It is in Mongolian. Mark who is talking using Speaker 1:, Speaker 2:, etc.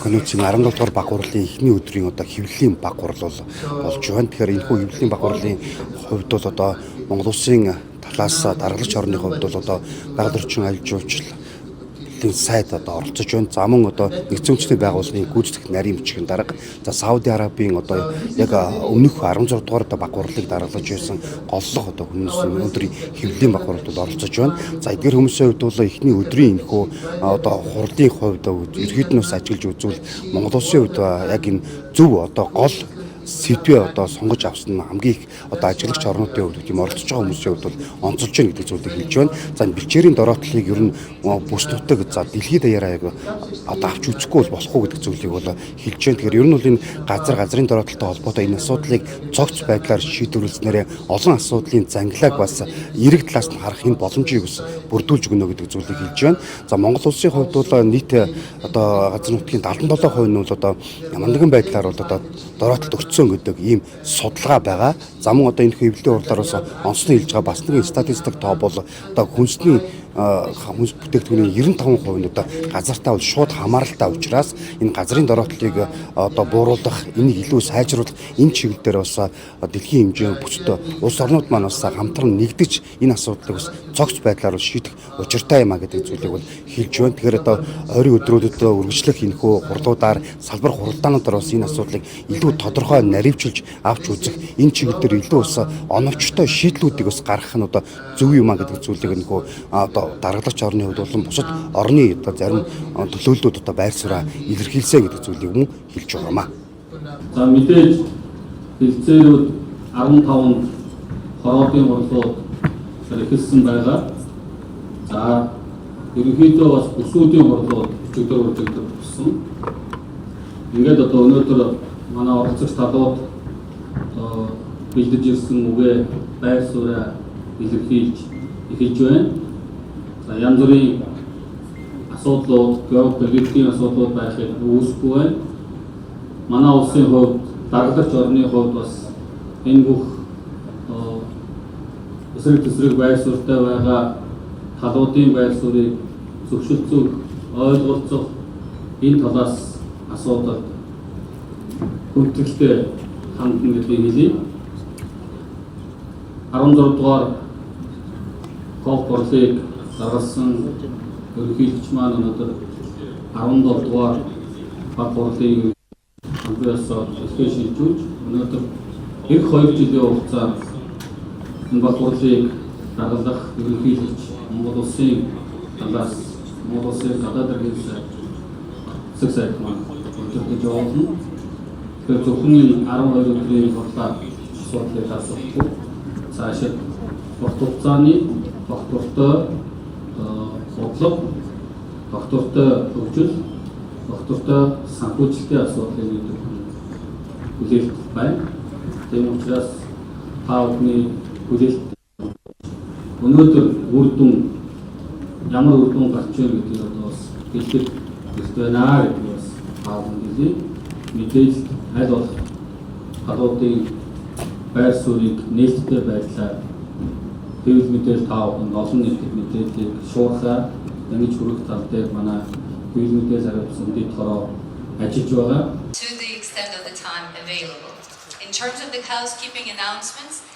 Speaker 1: конвенцийн 17 дугаар баг хурлын эхний өдрийн одоо хэвлэлийн баг хурал болж байна. Тэгэхээр энэхүү хэвлэлийн баг хурлын хувьд бол одоо Монгол Улсын талаас даргалагч орны хувьд бол одоо байгаль орчин аюул жуулчлалын сайд одоо оролцож байна. За мөн одоо нэгдсэн үндэсний байгууллагын гүйцэтгэх нарийн бичгийн дарга за Сауди Арабын одоо яг өмнөх 16 дугаар одоо баг хурлыг даргалж байсан голлох одоо хүмүүс өнөөдрийн хэвлэлийн баг хурлд оролцож байна. За эдгээр хүмүүсийн хувьд бол эхний өдрийн энэхүү одоо хурлын хувьд ерөнхийднөөс ажиглаж үзвэл Монгол Улсын хувьд яг энэ зөв одоо гол сэдвээ одоо сонгож авсан нь хамгийн их одоо ажиглагч орнуудын хувьд тийм оролцож байгаа хүмүүсийн хувьд бол онцолж байна гэдэг зүйлийг хэлж байна. За энэ бэлчээрийн дороотлыг ер нь бүс нутаг за дэлхийд даяараа яг одоо авч үзэхгүй болохгүй гэдэг зүйлийг бол хэлж байна. Тэгэхээр ер нь бол энэ газрын дороотолтой холбоотой энэ асуудлыг цогц байдлаар шийдвэрлэснээр олон асуудлын занглааг бас эрэг талаас нь харах энэ боломжийг бас бүрдүүлж өгнө гэдэг зүйлийг хэлж байна. За Монгол Улсын хувьд бол нийт одоо газар нутгийн 77% нь бол одоо ямар нэгэн байдлаар бол одоо дороотолд өртсөн гэдэг ийм судалгаа байгаа. За мөн одоо энэ хэвлэлийн хурлаар бас онцлог хэлж байгаа бас нэгэн статистик тоо бол одоо хүнсний хүнс бүтээгдэхүүний 95% нь одоо газартаа бол шууд хамааралтай учраас энэ газрын дороотлыг одоо бууруулах, энийг илүү сайжруулах энэ чиглэл дээр бас дэлхийн хэмжээнд бүхэл улс орнууд маань бас хамтран нэгдэж энэ асуудлыг бас цогц байдлаар шийдэх учиртай юм а гэдэг зүйлийг бол хэлж байна. Тэгэхээр одоо ойрын өдрүүдэд үргэлжлэх энэхүү хурлуудаар салбар хуралдаануудаар бас энэ асуудлыг илүү тодорхой наривчилж авч үзэх энэ чиглэл дээр илүү бас оновчтой шийдлүүдийг бас гаргах нь одоо зөв юм а гэдэг зүйлийг энэхүү одоо даргалагч орны хувьд болон бусад орны одоо зарим төлөөллүүд одоо байр сууриа илэрхийлсэн гэдэг зүйлийг мөн хэлж байгаамаа.
Speaker 2: За мэдээж хэлцээрүүд 15 хороодын хурлууд эхэлсэн байгаа. За ерөнхийдөө бас бүсүүдийн хурлууд өчигдөр болсон. Ингээд одоо өнөөдөр манай оролцогч талууд бэлдэж ирсэн үгээ байр сууриа илэрхийлж эхэлж байна. За янз бүрийн асуудлууд, геополитикийн асуудлууд байхыг үүсэхгүй байна. Манай улсын хувьд, даргалагч орны хувьд бас энэ бүх эсрэг байр суурьтай байгаа талуудын байр суурийг зөвшөлтсөг, ойлголцох энэ талаас асуудал хүндэтгэлтэй хандна гэдгийг хэлье. 16 дугаар КОП хурлыг даргалсан ерөнхийлөгч маань өнөөдөр 17 дугаар баг хурлын хамгаалсан хэлхээ шийдвэрж өнөөдөр эх 2 жилийн хугацаанд энэ баг хурлыг даргалах ерөнхийлөгч Монгол Улсын талаас Монгол Улсын гадаад хэргийн засаг сайд маань өдөртөж явуулна. Тэгэхээр зөвхөн 12 өдрийн хурлаар асуудлыг асуухгүй цаашид урт хугацааны доктортой бодлого, доктортой хөгжил, доктортой санхүүжилтийн асуудлыг хүлээлт байна. Тийм учраас та бүхний хүлээлт өнөөдөр ямар үр дүн гарч ирэх гэдгийг одоо бас хэлдэг байна гэдэг бас таалан хэлье. Мэдээж аль болох халуудын байр суурийг нээлттэй байдлаар хэвлэл мэдээлэл таавахын олон нийтэд мэдээллийг шуурхаар ингэж хүргэх тал дээр манай хэвлэл мэдээлэл хариуцсан дэд хороо ажиллаж байгаа.
Speaker 3: To the extent of the time available. In terms of the housekeeping announcements,